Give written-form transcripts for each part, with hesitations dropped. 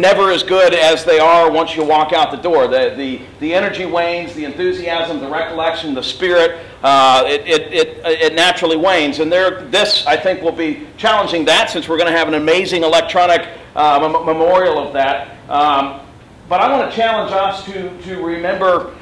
never as good as they are once you walk out the door. The energy wanes, the enthusiasm, the recollection, the spirit, it naturally wanes. And this, I think, will be challenging that, since we're going to have an amazing electronic memorial of that. But I want to challenge us to remember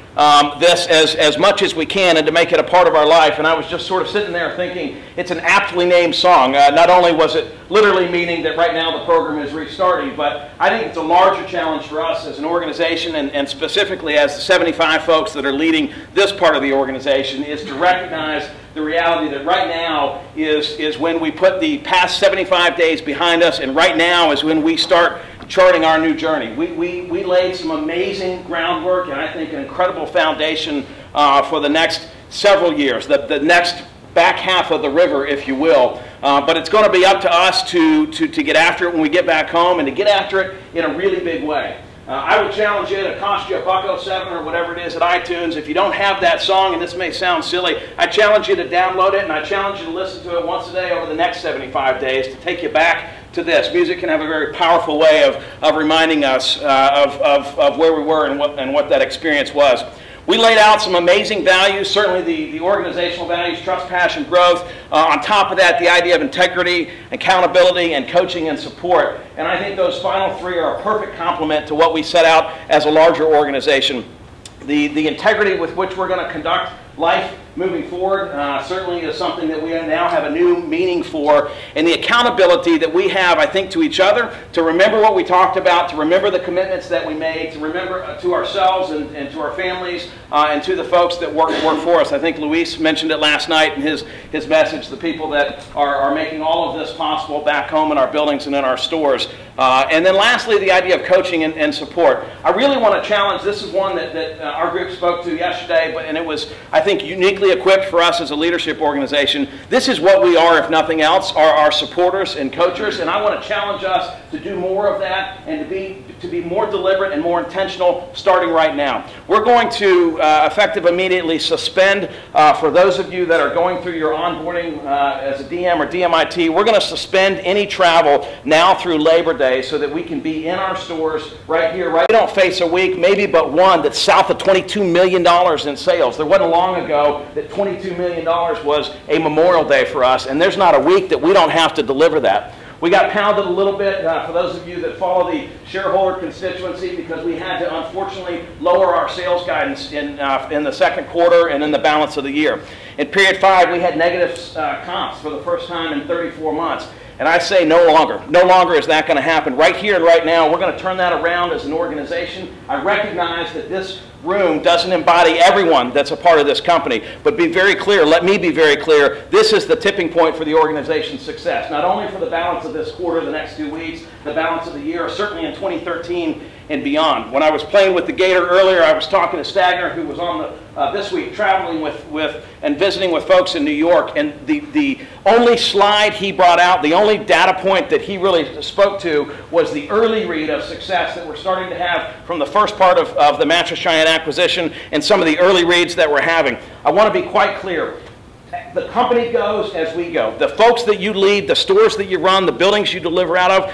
this as much as we can, and to make it a part of our life. And I was just sort of sitting there thinking, it's an aptly named song. Not only was it literally meaning that right now the program is restarting, but I think it's a larger challenge for us as an organization, and specifically as the 75 folks that are leading this part of the organization, is to recognize the reality that right now is when we put the past 75 days behind us, and right now is when we start charting our new journey. We laid some amazing groundwork, and I think an incredible foundation for the next several years, the next back half of the river, if you will. But it's going to be up to us to get after it when we get back home, and to get after it in a really big way. I would challenge you, to cost you $1.07 or whatever it is at iTunes. If you don't have that song, and this may sound silly, I challenge you to download it, and I challenge you to listen to it once a day over the next 75 days to take you back to this. Music can have a very powerful way of reminding us of where we were and what that experience was. We laid out some amazing values, certainly the organizational values, trust, passion, growth. On top of that, the idea of integrity, accountability, and coaching and support. And I think those final three are a perfect complement to what we set out as a larger organization. The integrity with which we're going to conduct life moving forward certainly is something that we now have a new meaning for, and the accountability that we have, I think, to each other, to remember what we talked about, to remember the commitments that we made, to remember to ourselves and to our families and to the folks that work for us. I think Luis mentioned it last night in his message, the people that are making all of this possible back home in our buildings and in our stores. And then lastly, the idea of coaching and support. I really want to challenge, this is one that our group spoke to yesterday, and it was, I think, uniquely equipped for us as a leadership organization. This is what we are, if nothing else, are our supporters and coachers, and I want to challenge us to do more of that, and to be more deliberate and more intentional starting right now. We're going to effective immediately suspend, for those of you that are going through your onboarding as a DM or DMIT, we're going to suspend any travel now through Labor Day so that we can be in our stores right here. We don't face a week, maybe but one, that's south of $22 million in sales. There wasn't long ago that $22 million was a Memorial Day for us, and there's not a week that we don't have to deliver that. We got pounded a little bit, for those of you that follow the shareholder constituency, because we had to unfortunately lower our sales guidance in the second quarter and in the balance of the year. In period 5, we had negative comps for the first time in 34 months. And I say no longer. No longer is that going to happen. Right here and right now, we're going to turn that around as an organization. I recognize that this room doesn't embody everyone that's a part of this company, but be very clear, let me be very clear, this is the tipping point for the organization's success, not only for the balance of this quarter, the next 2 weeks, the balance of the year, certainly in 2013 and beyond. When I was playing with the Gator earlier, I was talking to Stagner, who was on this week traveling with and visiting with folks in New York, and the only slide he brought out, the only data point that he really spoke to was the early read of success that we're starting to have from the first part of the Mattress Giant acquisition and some of the early reads that we're having. I want to be quite clear. The company goes as we go. The folks that you lead, the stores that you run, the buildings you deliver out of,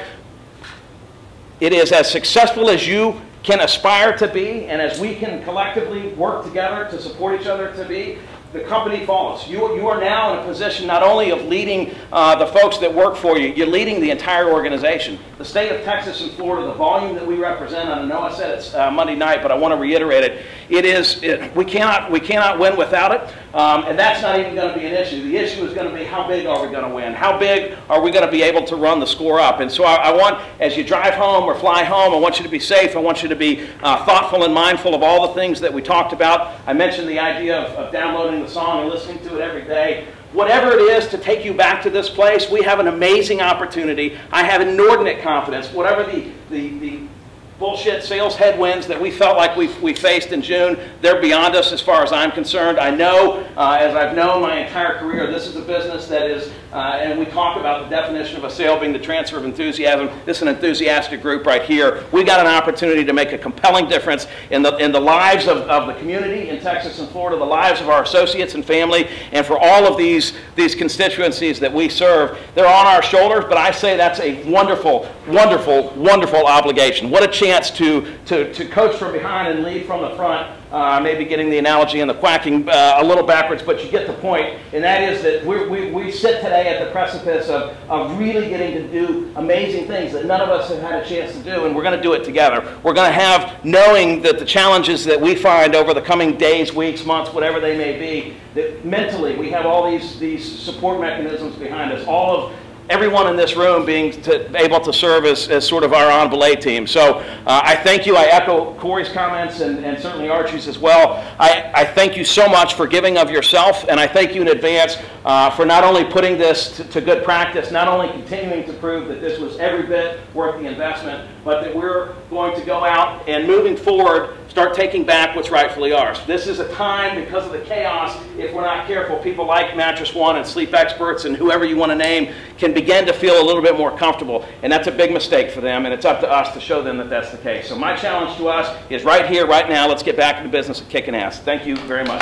it is as successful as you can aspire to be, and as we can collectively work together to support each other to be. The company follows. You are now in a position not only of leading the folks that work for you, you're leading the entire organization. The state of Texas and Florida, the volume that we represent, and I know I said it's Monday night, but I want to reiterate it. We cannot win without it, and that's not even going to be an issue. The issue is going to be how big are we going to win? How big are we going to be able to run the score up? And so I want, as you drive home or fly home, I want you to be safe. I want you to be thoughtful and mindful of all the things that we talked about. I mentioned the idea of downloading the song and listening to it every day. Whatever it is to take you back to this place, we have an amazing opportunity. I have inordinate confidence. Whatever the bullshit sales headwinds that we felt like we faced in June, they're beyond us as far as I'm concerned. I know, as I've known my entire career, this is a business that is and we talk about the definition of a sale being the transfer of enthusiasm. This is an enthusiastic group right here. We got an opportunity to make a compelling difference in the lives of the community in Texas and Florida, the lives of our associates and family, and for all of these constituencies that we serve. They're on our shoulders, but I say that's a wonderful, wonderful, wonderful obligation. What a chance to coach from behind and lead from the front. Maybe getting the analogy and the quacking a little backwards, but you get the point, and that is that we sit today at the precipice of really getting to do amazing things that none of us have had a chance to do, and we're going to do it together. We're going to have, knowing that the challenges that we find over the coming days, weeks, months, whatever they may be, that mentally we have all these support mechanisms behind us, all of everyone in this room being able to serve as sort of our en belay team. So I thank you. I echo Corey's comments and certainly Archie's as well. I thank you so much for giving of yourself, and I thank you in advance for not only putting this to good practice, not only continuing to prove that this was every bit worth the investment, but that we're going to go out and moving forward start taking back what's rightfully ours. This is a time, because of the chaos, if we're not careful, people like Mattress One and Sleep Experts and whoever you want to name can begin to feel a little bit more comfortable, and that's a big mistake for them, and it's up to us to show them that that's the case. So my challenge to us is right here, right now, let's get back to the business of kicking ass. Thank you very much.